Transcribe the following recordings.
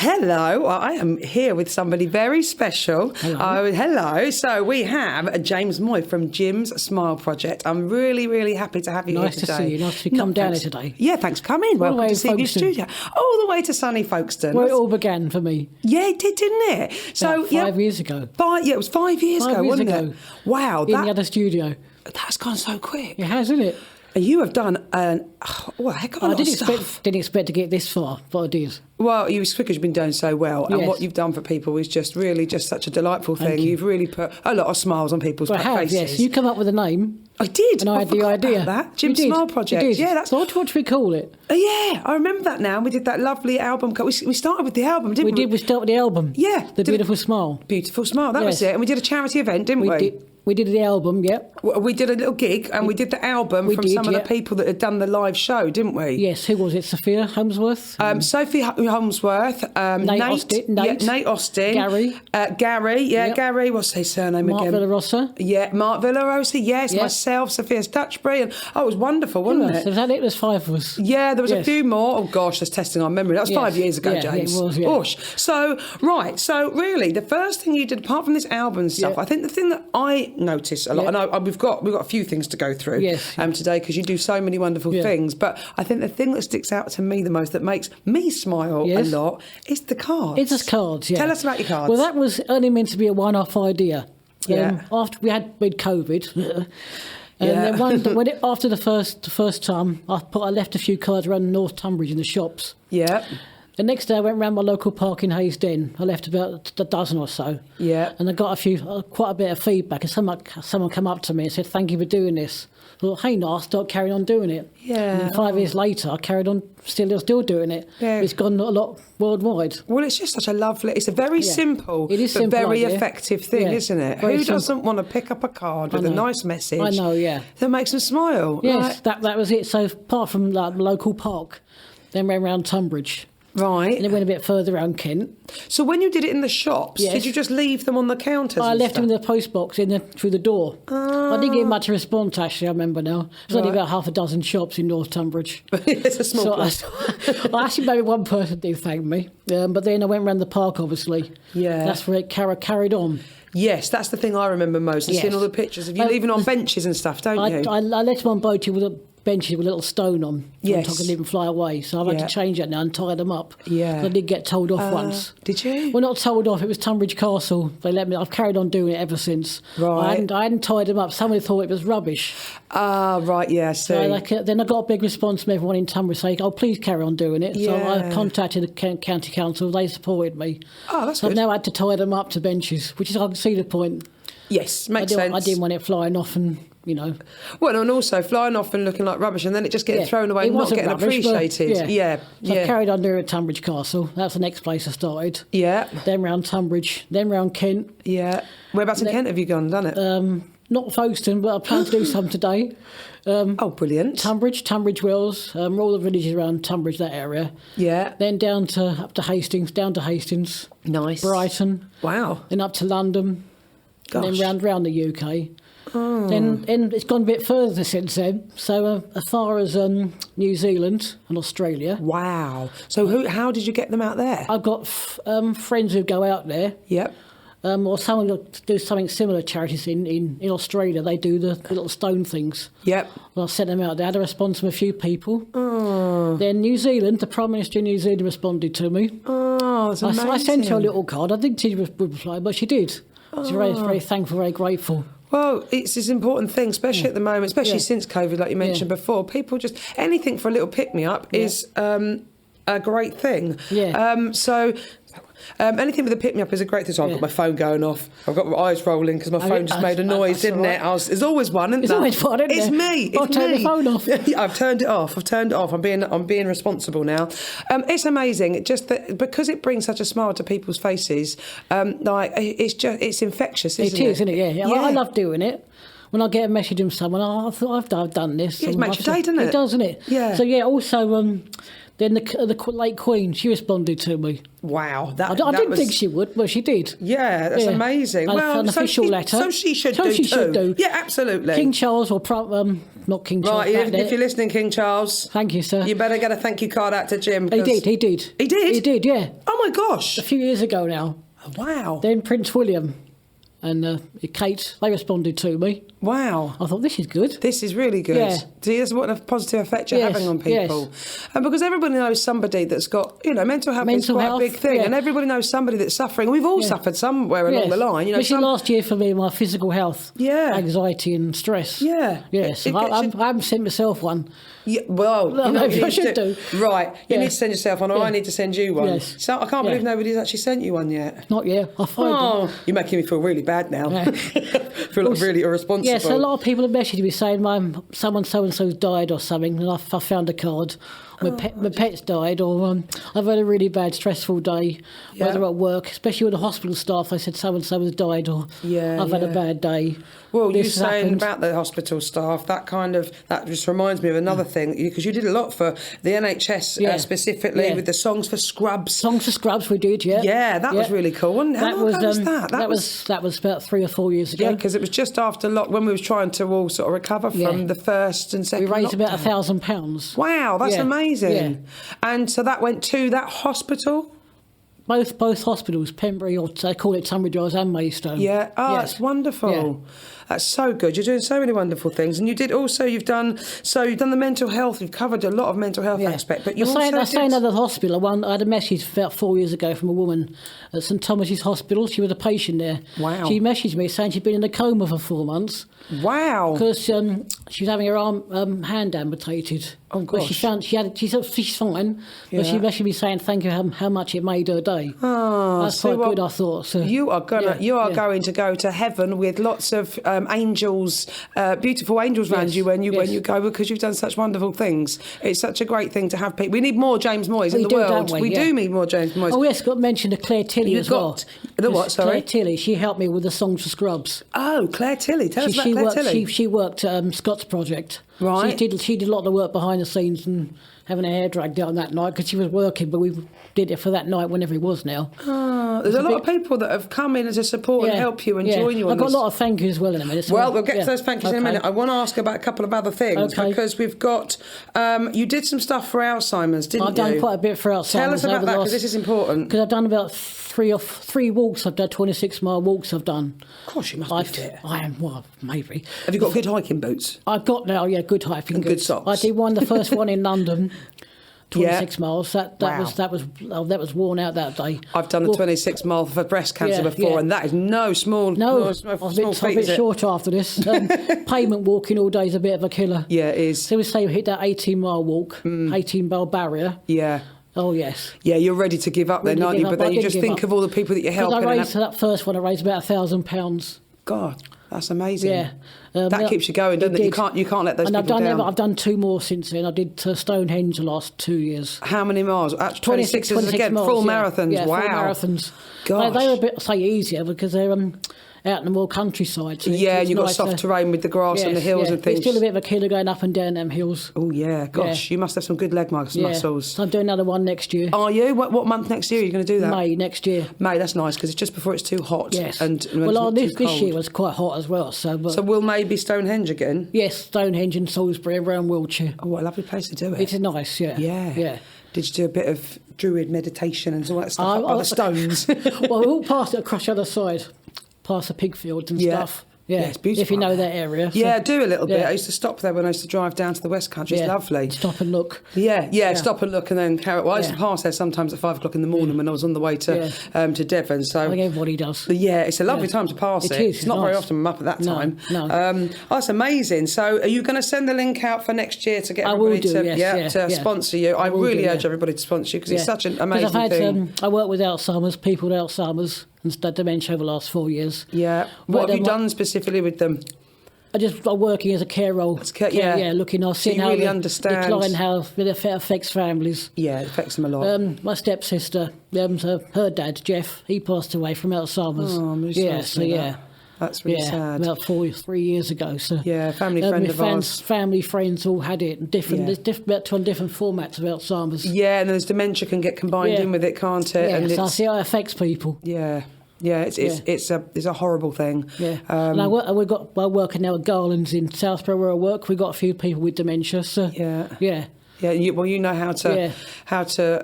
Hello, I am here with somebody very special. Hello. Hello. So we have James Moy from Jim's Smile Project. I'm really, really happy to have you here today. Nice to see you. Nice to come down here today. Yeah, thanks for coming. Welcome to Seaview Folkestone. Studio. All the way to sunny Folkestone. Where it all began for me. Yeah, it did, didn't it? So About 5 years ago. Yeah, it was 5 years ago, wasn't it? Wow. In the other studio. That's gone so quick. It has, isn't it? And you have done a heck of a lot of stuff. Didn't expect to get this far, but I did. Well, you because you've been doing so well, and Yes. what you've done for people is just really just such a delightful thing. Thank you. You've really put a lot of smiles on people's Well, I have, faces. yes. You come up with a name. I did. And I had the forgot idea. about that. Jim's You did. Smile Project. You did. Yeah, that's. So what should we call it? Yeah, I remember that now. We did that lovely album. We started with the album, didn't we? We started with the album. Yeah. The Beautiful Smile. Beautiful Smile. That was Yes. it. And we did a charity event, didn't we? We did the album, yeah. We did a little gig, and we did the album from some of the people that had done the live show, didn't we? Yes. Who was it? Sophia Holmesworth? Sophie Holmesworth, Nate Austin, Gary, Yep. Gary. What's his surname Mark again? Villarosa. Yeah, Mark Villarosa. Yes, Yep. myself, Sophia Stutchbury, and it was wonderful, wasn't it? Was that it? There's 5 of us. Yeah, there was a Yes. few more. Oh gosh, that's testing our memory. That was 5 years ago, Yeah, James. it was, yeah. Gosh. So really, the first thing you did, apart from this album and stuff, Yeah. I think the thing that I notice a lot, Yeah. and we've got a few things to go through Yes. today because you do so many wonderful things. But I think the thing that sticks out to me the most, that makes me smile a lot, is the cards. It's just cards, yeah. Tell us about your cards. Well, that was only meant to be a one-off idea. Yeah. After we had COVID, and Yeah. then after the first time, I left a few cards around North Tunbridge in the shops. Yeah. The next day, I went round my local park in Haysden. I left about a dozen or so. Yeah. And I got quite a bit of feedback. And someone came up to me and said, "Thank you for doing this." I thought, hey, no, I'll start carrying on doing it. Yeah. And 5 years later, I carried on, still doing it. Yeah. It's gone a lot worldwide. Well, it's just such a lovely. It's a very simple, It is but simple very idea. effective thing, Yeah. isn't it? Very Who simple. doesn't want to pick up a card with a nice message? I know, yeah. That makes them smile. Yes, that was it. So apart from like the local park, then went round Tunbridge. Right. And then went a bit further around Kent. So when you did it in the shops, Yes. did you just leave them on the counters? I and left them in stuff? the post box through the door. I didn't get much response, actually, I remember now. There's only about half a dozen shops in North Tunbridge. It's a small place. I actually, maybe one person did thank me. But then I went round the park, obviously. Yeah. That's where it carried on. Yes, that's the thing I remember most. And Yes. seeing all the pictures of you leaving on benches and stuff, don't you? I left them on benches with a little stone on. Yes. So I could even fly away. So I've had Yeah. to change that now and tie them up. Yeah. I did get told off once. Did you? Well, not told off. It was Tunbridge Castle. They let me. I've carried on doing it ever since. Right. I hadn't tied them up. Somebody thought it was rubbish. Right, yeah, see. So then I got a big response from everyone in Tunbridge saying, "Oh, please carry on doing it." So I Yeah. contacted the county council. They supported me. Oh, that's so good. I've now had to tie them up to benches, which is I can see the point. Yes, makes sense. I didn't want it flying off and, Well, and also flying off and looking like rubbish and then it just getting thrown away It and not wasn't getting rubbish, but appreciated. Yeah. So I carried on doing it at Tunbridge Castle. That's the next place I started. Yeah. Then round Tunbridge, then round Kent. Yeah. Whereabouts in Kent have you done it? Not Folkestone, but I plan to do some today. Oh, brilliant. Tunbridge Wells, all the villages around Tunbridge, that area. Yeah. Then up to Hastings, Nice. Brighton, Wow. then up to London, and Gosh. then round the UK. Then it's gone a bit further since then. So as far as New Zealand and Australia. Wow. So how did you get them out there? I've got friends who go out there. Yep. Or someone who do something similar, charities in Australia. They do the little stone things. Yep. Well, I sent them out there. I had a response from a few people. Then New Zealand, the Prime Minister of New Zealand responded to me. Oh, that's amazing. I sent her a little card. I didn't think she would reply, but she did. She's very thankful, very grateful. Well, it's this important thing, especially at the moment, especially since COVID, like you mentioned before. People just, anything for a little pick-me-up is a great thing. Yeah. Anything with a pick-me-up is a great thing. So I've got my phone going off. I've got my eyes rolling because my phone just made a noise, didn't it? There's always one, isn't there? There's always one, isn't there? It's me. I'll turn the phone off. Yeah, I've turned it off. I'm being responsible now. It's amazing. Just that because it brings such a smile to people's faces. It's infectious, isn't it? It is, isn't it? Yeah. I love doing it. When I get a message from someone, I thought I've done this. Yeah, it makes your day, doesn't it? It does, doesn't it? Yeah. So also Then the late Queen, she responded to me. Wow, I didn't think she would, but she did. Yeah, that's amazing. An official letter. So she should do too. Yeah, absolutely. King Charles, or not King Charles. Right, if you're listening, King Charles. Thank you, sir. You better get a thank you card out to Jim. He did. He did? He did, yeah. Oh my gosh. A few years ago now. Wow. Then Prince William and Kate, they responded to me. Wow. I thought, this is good. This is really good. Yeah. See, that's what a positive effect you're having on people. Yes. And because everybody knows somebody that's got, mental health is quite a big thing. And everybody knows somebody that's suffering. We've all suffered somewhere along the line. Especially last year for me, my physical health. Yeah. Anxiety and stress. Yeah. Yes. I haven't sent myself one. Yeah, well, maybe I should do. Right. You need to send yourself one, or I need to send you one. Yes. So I can't believe nobody's actually sent you one yet. Not yet. I find you're making me feel really bad now. Yeah. Feel like really irresponsible. Yes, a lot of people have messaged me saying someone so-and-so's died or something, and I found a card. My pet's died, or I've had a really bad, stressful day, whether at work, especially with the hospital staff. They said so-and-so has died, or I've had a bad day. Well, you saying about the hospital staff, that just reminds me of another thing, because you did a lot for the NHS specifically with the Songs for Scrubs. Songs for Scrubs, we did, yeah. Yeah, that was really cool. How long ago was that? That was about 3 or 4 years ago. Yeah, because it was just after when we was trying to all sort of recover from the first and second. We raised lockdown. about £1,000. Wow, that's amazing. Yeah. And so that went to that hospital? Both hospitals, Pembury, or they call it Tunbridge Wells, and Maidstone. Yeah. Oh, that's wonderful. Yeah. That's so good. You're doing so many wonderful things, and you did also. You've done the mental health. You've covered a lot of mental health aspect. But you I was saying at the hospital. I had a message about 4 years ago from a woman at St Thomas's Hospital. She was a patient there. Wow. She messaged me saying she'd been in a coma for 4 months. Wow. Because she was having her hand amputated. Oh gosh. But she's fine. But she messaged me saying thank you how much it made her day. Oh, that's quite good, I thought. So, you are going to go to heaven with lots of angels, beautiful angels around you when you go, because you've done such wonderful things. It's such a great thing to have people. We need more James Moyes in the world. Don't we? We do need more James Moyes. Oh yes, got to mention the Claire Tilley as well. The what? Sorry, Claire Tilley. She helped me with the Songs for Scrubs. Oh, Claire Tilley. Tell us about Claire Tilley. She worked at Scott's Project. Right. She did a lot of the work behind the scenes and having her hair dragged down that night because she was working, but we did it for that night whenever it was now. Oh, there's a lot of people that have come in as a support and help you and join you on I've got a lot of thank yous as well in a minute. Well, we'll get to those thank yous in a minute. I want to ask about a couple of other things because we've got... you did some stuff for Alzheimer's, didn't you? I've done quite a bit for Alzheimer's. Tell us about that, because this is important. Because I've done about three walks. I've done 26-mile walks I've done. Of course, you must be fit. I am, well, maybe. Have you got good hiking boots? I've got now, good hiking and boots. Good socks. I did the first one in London. 26 miles. That was worn out that day. I've done the 26 mile for breast cancer before, and that is no small. No, I was a bit short after this. Pavement walking all day is a bit of a killer. Yeah, it is. So we say we hit that 18-mile walk, 18-mile barrier. Yeah. Oh yes. Yeah, you're ready to give up then, aren't you? But then you just think of all the people that you're helping. That first one, I raised about £1,000. God, that's amazing. Yeah. That keeps you going, doesn't it? You can't let those people down. I've done 2 more since then. I did Stonehenge the last 2 years. How many miles? 26 again, miles, full marathons. Yeah, wow. Full marathons. Gosh. They were a bit, easier because they're out in the more countryside. So and you've got soft terrain with the grass and the hills and things. It's still a bit of a killer going up and down them hills. Oh, yeah. Gosh, you must have some good leg muscles. So I'm doing another one next year. Are you? What month next year are you going to do that? May next year. May, that's nice, because it's just before it's too hot. Yes. And this year was quite hot as well. So will May be Stonehenge again? Yes, Stonehenge and Salisbury around Wiltshire. Oh, what a lovely place to do it. It's nice, yeah. Yeah. Did you do a bit of druid meditation and all that stuff up by the stones? Well, we all passed it across the other side, past the pig fields and stuff. Yeah, it's beautiful. If you know that area. Yeah, I do a little bit. I used to stop there when I used to drive down to the West Country. It's lovely. Stop and look. Yeah, stop and look and then carry it. Well, I used to pass there sometimes at 5 o'clock in the morning when I was on the way to Devon. So I think everybody does. Yeah, it's a lovely time to pass it. Is. It's not very often I'm up at that time. No. That's amazing. So are you going to send the link out for next year to get everybody to sponsor you? I really urge everybody to sponsor you because it's such an amazing thing. I work with Alzheimer's, people with Alzheimer's and dementia over the last 4 years. Yeah. What have you done specifically with them? I'm working as a care role. Looking after, seeing how really understand decline, how it affects families. Yeah, it affects them a lot. My stepsister, her dad Jeff, he passed away from Alzheimer's. Oh, I'm really sorry. That's really sad. About 3 years ago. So yeah, family friend of ours. Family friends all had it. There's about 2 different formats of Alzheimer's. Yeah, and there's dementia can get combined in with it, can't it? Yeah, and so I see how it affects people. Yeah. Yeah, it's a horrible thing. Yeah, and we're working now at Garland's in Southborough where I work. We've got a few people with dementia. So yeah. Yeah, you know how to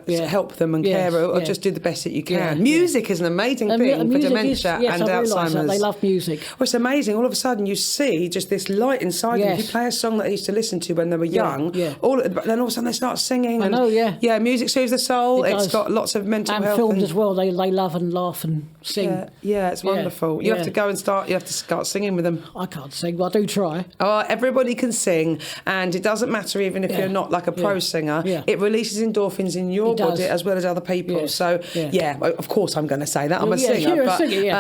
help them and care, or just do the best that you can. Music is an amazing thing for dementia and Alzheimer's. They love music. Well, it's amazing. All of a sudden, you see just this light inside them. If you play a song that they used to listen to when they were young, then all of a sudden they start singing. Yeah, music soothes the soul. It's got lots of mental health. And films as well. They love and laugh and sing. Yeah, it's wonderful. You have to go and start. You have to start singing with them. I can't sing, but I do try. Oh, everybody can sing, and it doesn't matter even if you're not like a pro singer. It releases endorphins in your body as well as other people. So of course I'm going to say that I'm a singer,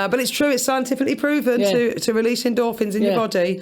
but it's true. It's scientifically proven to release endorphins in your body.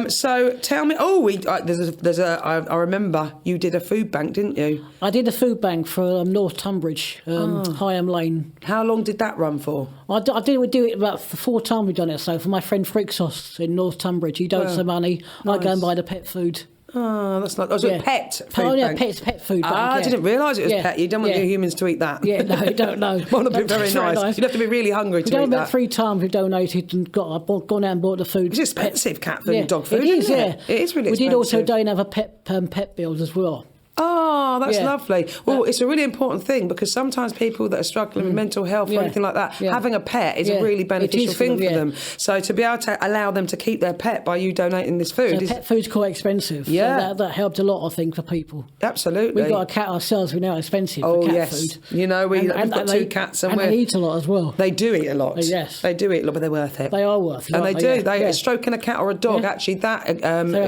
So tell me. I remember you did a food bank, didn't you? I did a food bank for North Tunbridge, Higham Lane. How long did that run for? We do it about 4 times. We've done it. So for my friend Frixos in North Tunbridge, he donates some money. I go and buy the pet food. Oh, that's not. Was it pet food? Oh, yeah, pet food. I didn't realise it was pet. You don't want your humans to eat that. Yeah, no, you don't know. Well, it'd be very nice. You'd have to be really hungry to eat that. About 3 times we've donated and gone out and bought the food. It's expensive, cat food and dog food. It is, It is really expensive. We did also donate a pet bills as well. Oh, that's lovely. Well, it's a really important thing because sometimes people that are struggling with mental health or anything like that, having a pet is a really beneficial thing for them. So to be able to allow them to keep their pet by you donating this food. So pet food's quite expensive. Yeah. So that helped a lot, I think, for people. Absolutely. We've got a cat ourselves. We know it's expensive for cat food. You know, we've got 2 cats. And they eat a lot as well. They do eat a lot. Yes. They do eat a lot, but they're worth it. They are worth it. And they do. Stroking a cat or a dog, actually, that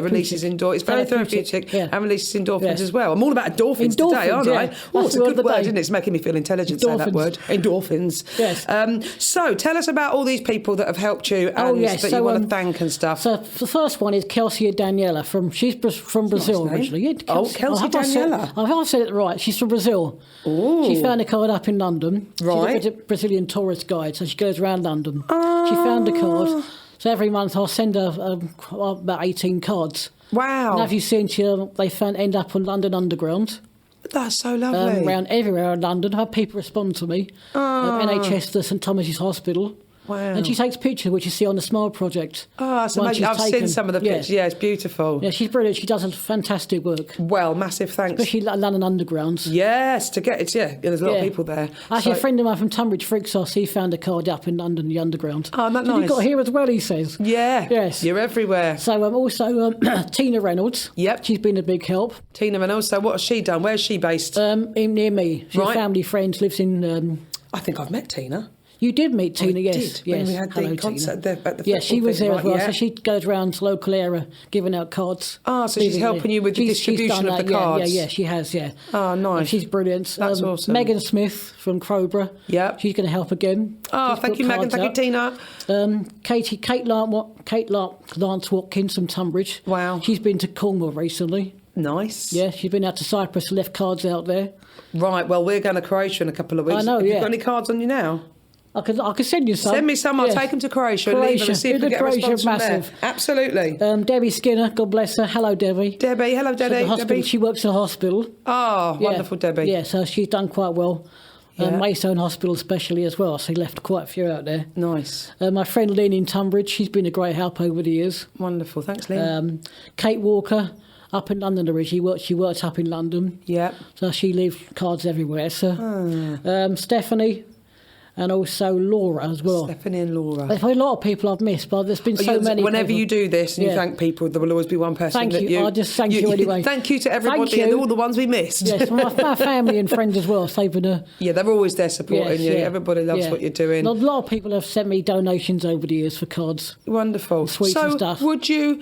releases endorphins. It's very therapeutic and releases endorphins as well. I'm all about endorphins today, aren't I? Oh, it's a good word, isn't it? It's making me feel intelligent, say that word. Endorphins. Yes. So tell us about all these people that have helped you and that you want to thank and stuff. So the first one is Kelsey Daniela. She's from Brazil originally. Yeah, Kelsey Daniela. I've said it right. She's from Brazil. Ooh. She found a card up in London. Right. She's a Brazilian tourist guide, so she goes around London. She found a card. So every month I'll send her about 18 cards. Wow. And have you seen they end up on London Underground? That's so lovely. Around everywhere in London. I've had people respond to me. NHS, the St Thomas's Hospital. Wow. And she takes pictures, which you see on the Smile Project. Oh, that's amazing. I've seen some of the pictures. Yeah, it's beautiful. Yeah, she's brilliant. She does fantastic work. Well, massive thanks. Especially London Underground. Yes, there's a lot of people there. Actually, a friend of mine from Tunbridge, Frixos, he found a card up in London, the Underground. Oh, that's nice. You've got here as well, he says. Yeah. Yes. You're everywhere. So also Tina Reynolds. Yep. She's been a big help. Tina Reynolds. So what has she done? Where's she based? Near me. She's a family friend, lives in... I think I've met Tina. You did meet Tina, yes. When we had the concert at the football she was there as well. Yeah. So she goes around the local area giving out cards. Oh, so she's helping you with the distribution of the cards. Yeah, she has, yeah. Oh, nice. And she's brilliant. That's awesome. Megan Smith from Crowborough. Yeah. She's going to help again. Oh, thank you, Megan. Thank you, Tina. Kate Lance Watkins from Tunbridge. Wow. She's been to Cornwall recently. Nice. Yeah, she's been out to Cyprus, left cards out there. Right, well, we're going to Croatia in a couple of weeks. I know, Have you got any cards on you now? I could send you some. Send me some. I'll take them to Croatia and leave them and see if we get a response from there. Absolutely. Debbie Skinner, God bless her. Hello, Debbie. Debbie, hello, Debbie. She works in a hospital. Oh, wonderful, Debbie. Yeah, so she's done quite well. Maidstone Hospital especially as well, so he left quite a few out there. Nice. My friend Lynn in Tunbridge, she's been a great help over the years. Wonderful, thanks, Lynn. Kate Walker, up in London originally, she worked up in London. Yeah. So she leaves cards everywhere. So Stephanie. And also Laura as well. Stephanie and Laura. There's a lot of people I've missed, but there's been so many. Whenever people. You do this and you thank people, there will always be one person thank you. I'll just thank you anyway. Thank you to everybody and all the ones we missed. Yes, my family and friends as well. They're always there supporting you. Everybody loves what you're doing. A lot of people have sent me donations over the years for cards. Wonderful. Sweets and stuff. Would you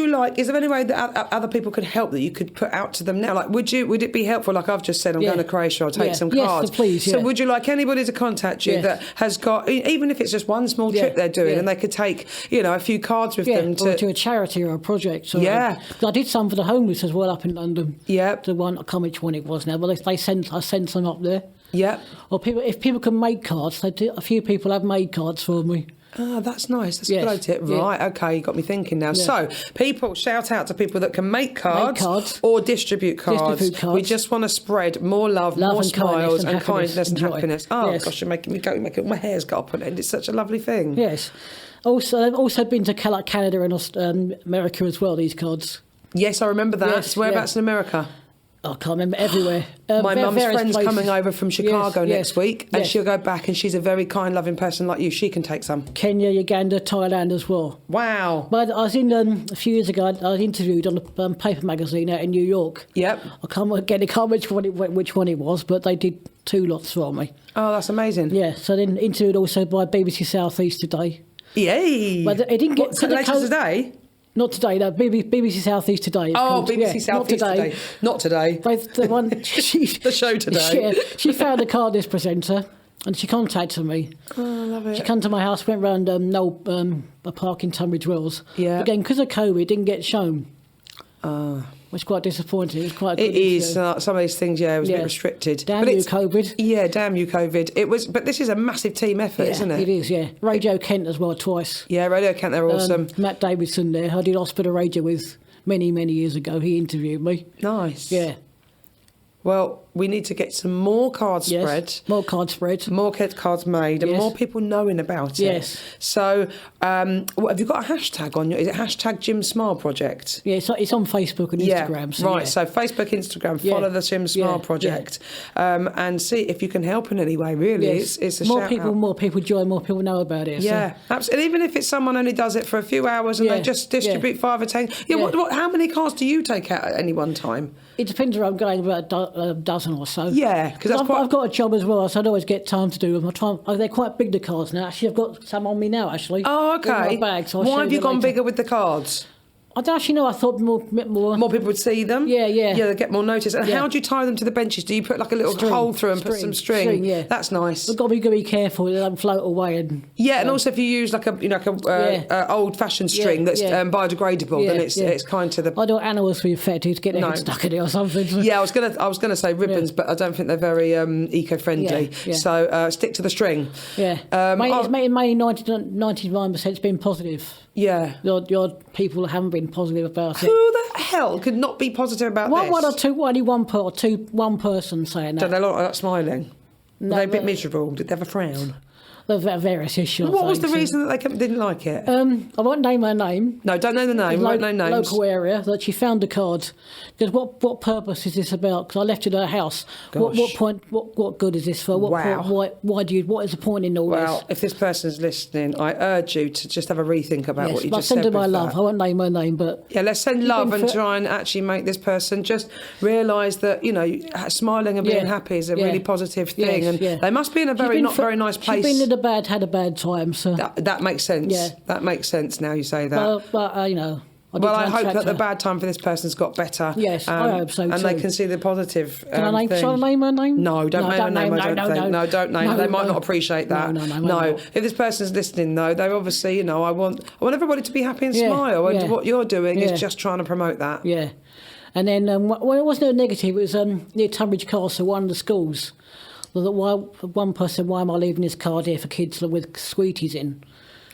like? Is there any way that other people could help that you could put out to them now? Like, would it be helpful? Like I've just said, I'm going to Croatia. I'll take some cards. Yes, please. So would you like anybody to contact you that has got? Even if it's just one small trip they're doing and they could take, a few cards with them to a charity or a project. So, I did some for the homeless as well up in London. Yeah. The one, I can't remember which one it was now, but I sent some up there. Yeah. Or if people can make cards, a few people have made cards for me. Ah, that's nice. That's a good idea. Right, okay, you got me thinking now. So, people, shout out to people that can make cards, or distribute cards. We just want to spread more love more and smiles and kindness and happiness. Oh, gosh, you're making me go. My hair's got up on it. It's such a lovely thing. Yes. Also, I've also been to Canada and America as well, these cards. Yes, I remember that. Yes, Whereabouts in America? I can't remember, everywhere. My mum's friend's places. coming over from Chicago next week, and yes. she'll go back, and she's a very kind, loving person like you. She can take some. Kenya, Uganda, Thailand as well. Wow. But I was in, a few years ago, I was interviewed on a paper magazine out in New York. Yep. I can't remember which one it was, but they did 2 lots for me. Oh, that's amazing. Yeah, so then interviewed also by BBC South East today. Yay. But it didn't get... later today? Not today, no. BBC South East today. BBC South East today. Not today. Both the one the show today. She found a cardist presenter, and she contacted me. Oh, I love it. She came to my house, went round a park in Tunbridge Wells. Yeah. Again, because of COVID, it didn't get shown. Which is quite disappointing. It's quite. It is. Some of these things, it was a bit restricted. Damn you, COVID. Yeah, damn you, COVID. It was, but this is a massive team effort, isn't it? It is. Yeah, Radio Kent as well twice. Yeah, Radio Kent, they're awesome. Matt Davidson there. I did Hospital Radio with many years ago. He interviewed me. Nice. Yeah. Well, we need to get some more cards spread. More cards spread. More cards made, and more people knowing about it. Yes. So, have you got a hashtag on your... Is it hashtag Jim Smile Project? Yeah, it's on Facebook and Instagram. So right, so Facebook, Instagram, follow the Jim Smile Project. And see if you can help in any way, really. Yes. It's a more people join, more people know about it. Yeah, absolutely. And even if it's someone only does it for a few hours and they just distribute 5 or 10... What, how many cards do you take out at any one time? It depends where I'm going, about a dozen or so. Yeah, because I've got a job as well, so I don't always get time to do them. They're quite big, the cards now. Actually, I've got some on me now, actually. Oh, okay. In my bag, so why have you gone bigger with the cards? I don't actually know. I thought more people would see them. Yeah. They get more notice. And how do you tie them to the benches? Do you put like a little hole through and put some string? Yeah, that's nice. We've got to be careful; they don't float away. And and also if you use like a old-fashioned string that's biodegradable, then it's kind to the. I don't want animals to be affected, get their head stuck in it or something. So. Yeah, I was gonna say ribbons, but I don't think they're very eco-friendly. Yeah. So stick to the string. Yeah, it's mainly 99% it's been positive. Yeah. The odd people that haven't been positive about it. Who the hell could not be positive about this? One or two, only one person saying that. Don't they look like that smiling? Were they a bit miserable? Did they have a frown? There were various issues. What was the reason that they didn't like it? I won't name her name. No, don't know the name. Won't know names. Local area that she found the card. Because what purpose is this about? Because I left it at her house. Gosh. What point? What good is this for? What is the point in all this? Well, if this person's listening, I urge you to just have a rethink about what you just said. I'll send her my love. I won't name her name, but let's send love and try and actually make this person just realise that smiling and being happy is a really positive thing, and they must be in a very nice place. She's been had a bad time, so that makes sense. Yeah, that makes sense. Now you say that. But I hope that the bad time for this person's got better. Yes, I hope so too. And they can see the positive. Can I name her name? No, don't name her name. I don't think. No, don't name her. They might not appreciate that. No. If this person's listening, though, they obviously, I want everybody to be happy and smile. And what you're doing is just trying to promote that. Yeah. And then, it wasn't a negative. It was near Tunbridge Castle, one of the schools. One person, why am I leaving this card here for kids with sweeties in?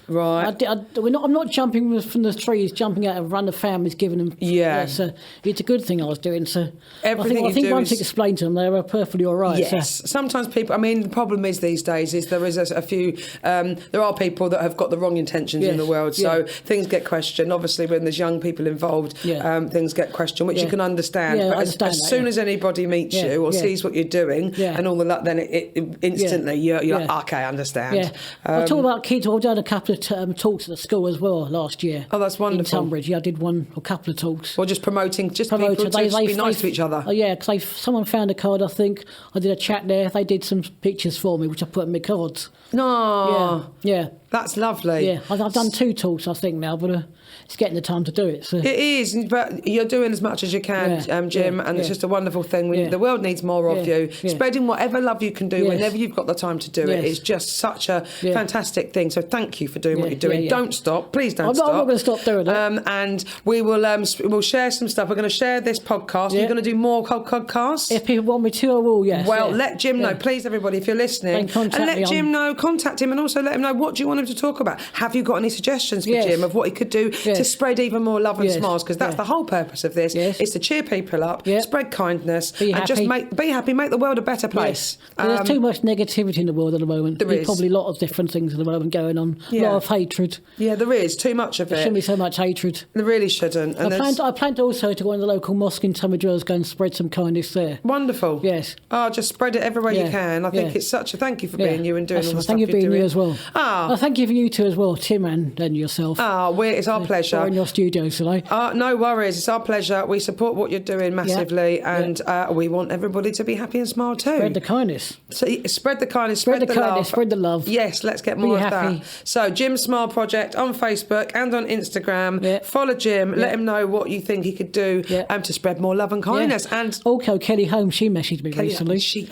Right. I'm not jumping from the trees, jumping out and run the families, giving them. Yeah. So it's a good thing I was doing. So everything I think once you explain to them, they were perfectly all right. Yes. So. Sometimes people. I mean, the problem is these days is there is a few. There are people that have got the wrong intentions in the world. So things get questioned. Obviously, when there's young people involved, things get questioned, which you can understand. Yeah, but as soon as anybody meets you or sees what you're doing and all of that, then it instantly you're like, okay, I understand. Yeah. I talk about kids. I've done a couple of talks at the school as well last year. Oh, that's wonderful. In Tunbridge, I did a couple of talks. Or just promoting, people to be nice to each other. Oh, yeah, because someone found a card, I think. I did a chat there. They did some pictures for me, which I put in my cards. No. Yeah. That's lovely. Yeah, I've done 2 talks, I think, now, but it's getting the time to do it. So. It is, but you're doing as much as you can, Jim, and it's just a wonderful thing. The world needs more of you. Spreading whatever love you can do whenever you've got the time to do it is just such a fantastic thing. So thank you for doing what you're doing. Don't stop. Please don't stop. I'm not going to stop doing it. And we will we'll share some stuff. We're going to share this podcast. You're going to do more podcasts? If people want me to, I will, yes. Well, let Jim know, please, everybody, if you're listening. And let Jim know, contact him, and also let him know, what do you want him to talk about? Have you got any suggestions for Jim of what he could do to spread even more love and smiles? Because that's the whole purpose of this. It's to cheer people up, spread kindness, and just be happy, make the world a better place. There's too much negativity in the world at the moment. There's probably a lot of different things at the moment going on. A lot of hatred. Yeah, there is too much of it. There shouldn't be so much hatred. There really shouldn't. And I planned also to go in the local mosque in Tunbridge, go and spread some kindness there. Wonderful. Yes. Oh, just spread it everywhere you can. I think it's such a thank you for being you and doing all the stuff you're doing. Thank you for being you as well. Thank you for you too as well, Tim and yourself. It's our pleasure. We're in your studio today. No worries. It's our pleasure. We support what you're doing massively, and we want everybody to be happy and smile too. Spread the kindness. So spread the kindness. Spread the kindness. love. Spread the love. Yes, let's get more of that. So Jim's Smile Project on Facebook and on Instagram. Follow Jim. Let him know what you think he could do to spread more love and kindness. And also Kelly Holmes, she messaged me recently. She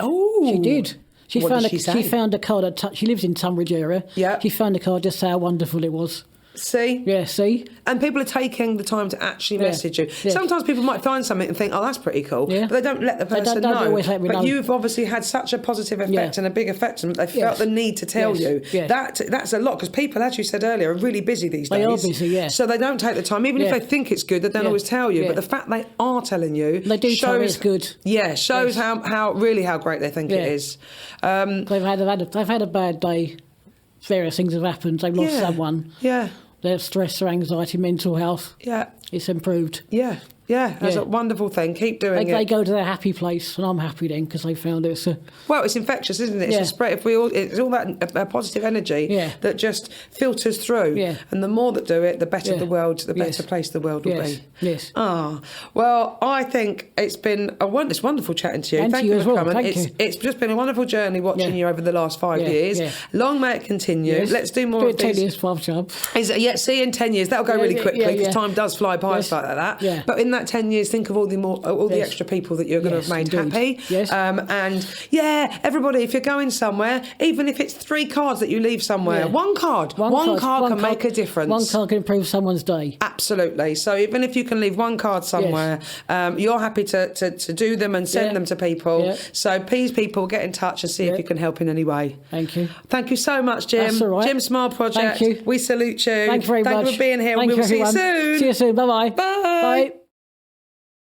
did. She found a card. She lives in Tunbridge area. Yeah. She found a card just how wonderful it was. See? Yeah, see? And people are taking the time to actually message you. Yes. Sometimes people might find something and think, oh, that's pretty cool. Yeah. But they don't let the person know. Always let me know. You've obviously had such a positive effect and a big effect on them. They felt the need to tell you. Yes. That's a lot, because people, as you said earlier, are really busy these days. They are busy, yeah. So they don't take the time. Even if they think it's good, they don't always tell you. But the fact they are telling you they do tell you it's good. Yeah, shows how great they think it is. They've had a bad day. Various things have happened. They've lost someone. Yeah. Their stress or anxiety, mental health. Yeah. It's improved. Yeah. Yeah, that's a wonderful thing. Keep doing it. They go to their happy place, and I'm happy then because they found it. Well, it's infectious, isn't it? It's a spread. It's all that positive energy that just filters through. Yeah. And the more that do it, the better the world, the better place the world will be. Yes. Well, I think it's been it's wonderful chatting to you. And Thank you for coming. It's just been a wonderful journey watching you over the last 5 years. Yeah. Long may it continue. Yes. Let's do more of these. 10 years, 12 job. See you in 10 years. That'll go really quickly because time does fly by like that. Yeah. But in that 10 years, think of all the extra people that you're going to have made happy. Yes. And everybody, if you're going somewhere, even if it's 3 cards that you leave somewhere, one card can make a difference. One card can improve someone's day. Absolutely. So even if you can leave 1 card somewhere, you're happy to do them and send them to people. Yeah. So please, people, get in touch and see if you can help in any way. Thank you. Thank you so much, Jim. That's all right. Jim Smile Project. Thank you. We salute you. Thank you very much. Thank you for being here. We'll see you soon. See you soon. Bye-bye. Bye. Bye.